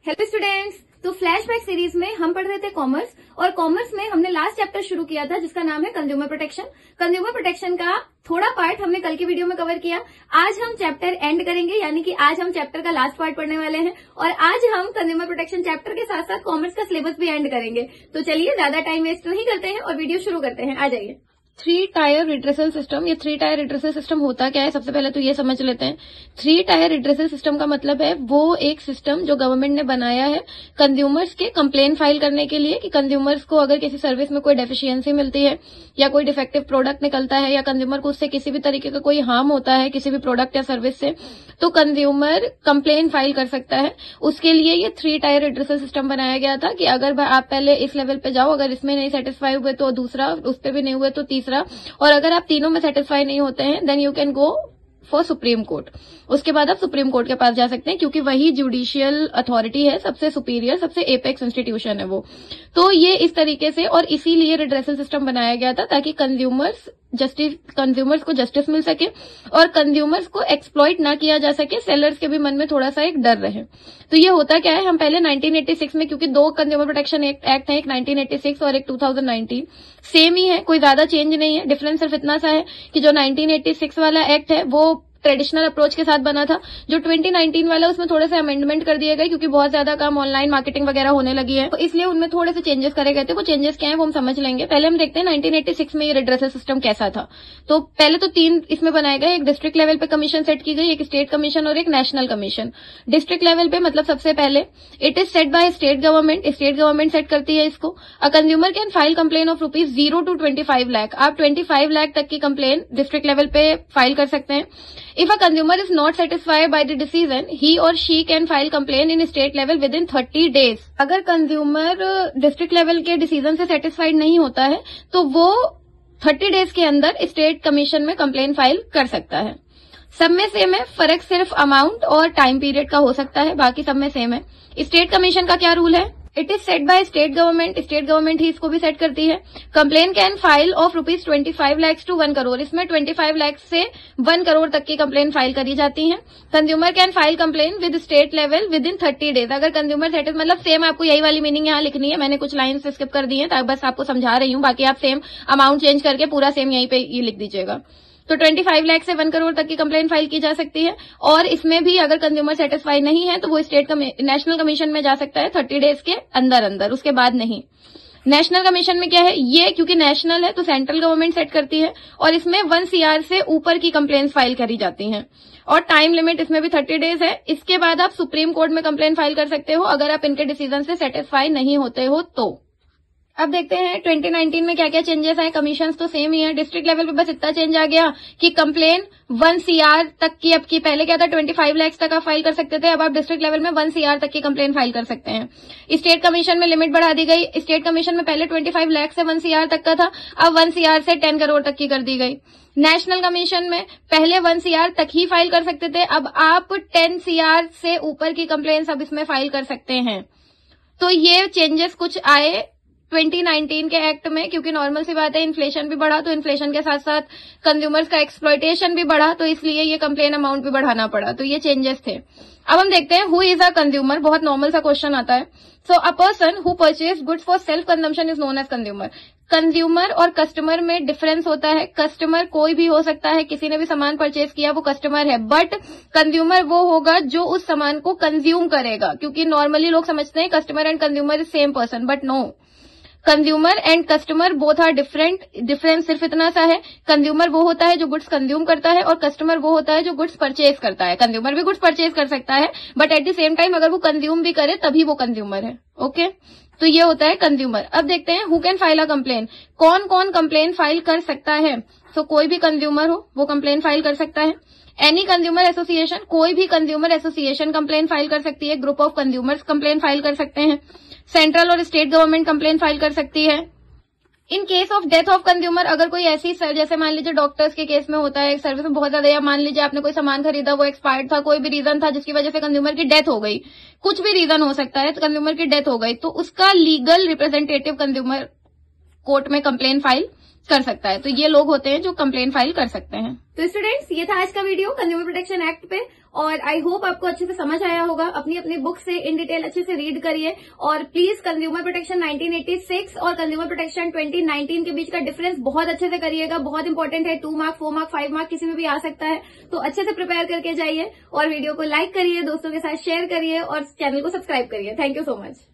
Hello students, तो flashback series में हम पढ़ रहे थे कॉमर्स और कॉमर्स में हमने लास्ट चैप्टर शुरू किया था जिसका नाम है कंज्यूमर प्रोटेक्शन। कंज्यूमर प्रोटेक्शन का थोड़ा पार्ट हमने कल की वीडियो में कवर किया। आज हम चैप्टर एंड करेंगे, यानी कि आज हम चैप्टर का लास्ट पार्ट पढ़ने वाले हैं और आज हम कंज्यूमर प्रोटेक्शन चैप्टर के साथ साथ कॉमर्स का सिलेबस भी एंड करेंगे। तो चलिए ज्यादा टाइम वेस्ट नहीं करते हैं और वीडियो शुरू करते हैं। आ जाइए। 3 टायर रिड्रेसल सिस्टम। ये 3 टायर रिड्रेसल सिस्टम होता क्या है, सबसे पहले तो ये समझ लेते हैं। 3 टायर रिड्रेसल सिस्टम का मतलब है वो एक सिस्टम जो गवर्नमेंट ने बनाया है कंज्यूमर्स के कंप्लेन फाइल करने के लिए कि कंज्यूमर्स को अगर किसी सर्विस में कोई डेफिशिएंसी मिलती है या कोई डिफेक्टिव प्रोडक्ट निकलता है या कंज्यूमर को उससे किसी भी तरीके का कोई हार्म होता है किसी भी प्रोडक्ट या सर्विस से, तो कंज्यूमर कंप्लेन फाइल कर सकता है। उसके लिए ये 3 टायर रिड्रेसल सिस्टम बनाया गया था कि अगर आप पहले इस लेवल पे जाओ, अगर इसमें नहीं सेटिस्फाई हुए तो दूसरा, उस पर भी नहीं हुए तो तीसरा, और अगर आप तीनों में सेटिस्फाई नहीं होते हैं then you can go for supreme court. उसके बाद आप सुप्रीम कोर्ट के पास जा सकते हैं क्योंकि वही जुडिशियल अथॉरिटी है, सबसे सुपीरियर, सबसे एपेक्स इंस्टीट्यूशन है वो। तो ये इस तरीके से और इसीलिए रिड्रेसल सिस्टम बनाया गया था ताकि कंज्यूमर्स को जस्टिस मिल सके और कंज्यूमर्स को एक्सप्लॉइट ना किया जा सके, सेलर्स के भी मन में थोड़ा सा एक डर रहे। तो ये होता क्या है, हम पहले 1986 में, क्योंकि 2 कंज्यूमर प्रोटेक्शन एक्ट है, एक 1986 और एक 2019, सेम ही है, कोई ज्यादा चेंज नहीं है। डिफरेंस सिर्फ इतना सा है कि जो 1986 वाला एक्ट है वो ट्रेडिशनल अप्रोच के साथ बना था, जो 2019 वाला उसमें थोड़े से अमेंडमेंट कर दिए गए क्योंकि बहुत ज्यादा काम ऑनलाइन मार्केटिंग वगैरह होने लगी है, तो इसलिए उनमें थोड़े से चेंजेस करे गए थे। वो चेंजेस क्या है वो हम समझ लेंगे। पहले हम देखते हैं 1986 में ये रिड्रेसल सिस्टम कैसा था। तो पहले तो 3 इसमें बनाए गए, एक डिस्ट्रिक्ट लेवल पे कमीशन सेट की गई, एक स्टेट कमीशन और एक नेशनल कमीशन। डिस्ट्रिक्ट लेवल पे मतलब सबसे पहले it is set by state government set करती है इसको। A consumer can file complain of ₹0 to 25 lakh. आप 25 लाख तक की कंप्लेन डिस्ट्रिक्ट लेवल पे फाइल कर सकते हैं। If a consumer is not satisfied by the decision, he or she can file complaint in state level within 30 days. अगर consumer district level के decision से सेटिस्फाइड नहीं होता है तो वो 30 डेज के अंदर स्टेट कमीशन में कंप्लेन फाइल कर सकता है। सब में सेम है, फर्क सिर्फ अमाउंट और टाइम पीरियड का हो सकता है, बाकी सब में सेम है। स्टेट कमीशन का क्या रूल है? It is set by state government ही इसको भी सेट करती है। Complain can file of ₹25 lakhs to 1 crore। इसमें 25 लाख से 1 करोड़ तक की कंप्लेन फाइल करी जाती है। Consumer can file complain with state level with in 30 days. अगर कंज्यूमर सेटिस, मतलब सेम, आपको यही वाली मीनिंग यहाँ लिखनी है, मैंने कुछ लाइन्स स्किप कर दी है ताकि बस आपको समझा रही हूँ, बाकी आप सेम अमाउंट चेंज करके पूरा सेम यहीं पे ये लिख दीजिएगा। तो 25 लाख से 1 करोड़ तक की कंप्लेन फाइल की जा सकती है और इसमें भी अगर कंज्यूमर सेटिस्फाई नहीं है तो वो नेशनल कमीशन में जा सकता है 30 डेज के अंदर, उसके बाद नहीं। नेशनल कमीशन में क्या है, ये क्योंकि नेशनल है तो सेंट्रल गवर्नमेंट सेट करती है और इसमें 1 CR से ऊपर की कंप्लेन फाइल करी जाती हैं और टाइम लिमिट इसमें भी 30 डेज है। इसके बाद आप सुप्रीम कोर्ट में कंप्लेन फाइल कर सकते हो अगर आप इनके डिसीजन से सेटिस्फाई नहीं होते हो तो। अब देखते हैं 2019 में क्या क्या चेंजेस आए। कमीशन तो सेम ही है। डिस्ट्रिक्ट लेवल पे बस इतना चेंज आ गया कि कंप्लेन 1 CR तक की, अब की पहले क्या था 25 लाख तक आप फाइल कर सकते थे, अब आप डिस्ट्रिक्ट लेवल में 1 CR तक की कंप्लेन फाइल कर सकते हैं। स्टेट कमीशन में लिमिट बढ़ा दी गई। स्टेट कमीशन में पहले 25 लाख से 1 CR तक का था, अब 1 CR से 10 करोड़ तक की कर दी गई। नेशनल कमीशन में पहले 1 CR तक ही फाइल कर सकते थे, अब आप 10 CR से ऊपर की कंप्लेन अब इसमें फाइल कर सकते हैं। तो ये चेंजेस कुछ आए 2019 के एक्ट में, क्योंकि नॉर्मल सी बात है इन्फ्लेशन भी बढ़ा तो इन्फ्लेशन के साथ साथ कंज्यूमर्स का एक्सप्लॉयटेशन भी बढ़ा, तो इसलिए ये कंप्लेन अमाउंट भी बढ़ाना पड़ा। तो ये चेंजेस थे। अब हम देखते हैं हु इज अ कंज्यूमर। बहुत नॉर्मल सा क्वेश्चन आता है। So a person who purchase goods for self consumption is known as consumer. Consumer और कस्टमर में डिफरेंस होता है। कस्टमर कोई भी हो सकता है, किसी ने भी सामान परचेज किया वो कस्टमर है, बट कंज्यूमर वो होगा जो उस सामान को कंज्यूम करेगा, क्योंकि नॉर्मली लोग समझते हैं customer and consumer is same person, but no, consumer and customer both are different. Difference सिर्फ इतना सा है, कंज्यूमर वो होता है जो गुड्स कंज्यूम करता है और कस्टमर वो होता है जो गुड्स परचेज करता है। कंज्यूमर भी गुड्स परचेज कर सकता है but at the same time अगर वो कंज्यूम भी करे तभी वो कंज्यूमर है। ओके, तो ये होता है कंज्यूमर। अब देखते हैं who can file a complain. कौन कौन कंप्लेन फाइल कर सकता है? सो कोई भी कंज्यूमर हो वो कंप्लेन फाइल कर सकता है। एनी कंज्यूमर एसोसिएशन, कोई भी कंज्यूमर एसोसिएशन कंप्लेन फाइल कर सकती है। Group of consumers complain file कर सकते हैं। सेंट्रल और स्टेट गवर्नमेंट कंप्लेन फाइल कर सकती है। In case of death of consumer, अगर कोई ऐसी, जैसे मान लीजिए डॉक्टर्स के केस में होता है, सर्विस में बहुत ज्यादा, या मान लीजिए आपने कोई सामान खरीदा वो एक्सपायर्ड था, कोई भी रीजन था जिसकी वजह से कंज्यूमर की डेथ हो गई, कुछ भी रीजन हो सकता है, तो कंज्यूमर की डेथ हो गई तो उसका लीगल रिप्रेजेंटेटिव कंज्यूमर कोर्ट में कंप्लेन फाइल कर सकता है। तो ये लोग होते हैं जो कंप्लेन फाइल कर सकते हैं। तो स्टूडेंट्स, ये था आज का वीडियो कंज्यूमर प्रोटेक्शन एक्ट पे और आई होप आपको अच्छे से समझ आया होगा। अपनी अपनी बुक से इन डिटेल अच्छे से रीड करिए और प्लीज कंज्यूमर प्रोटेक्शन 1986 और कंज्यूमर प्रोटेक्शन 2019 के बीच का डिफरेंस बहुत अच्छे से करिएगा, बहुत इंपॉर्टेंट है। 2 मार्क, 4 मार्क, 5 मार्क किसी में भी आ सकता है, तो अच्छे से प्रिपेयर करके जाइए और वीडियो को लाइक करिए, दोस्तों के साथ शेयर करिए और चैनल को सब्सक्राइब करिए। Thank you so much.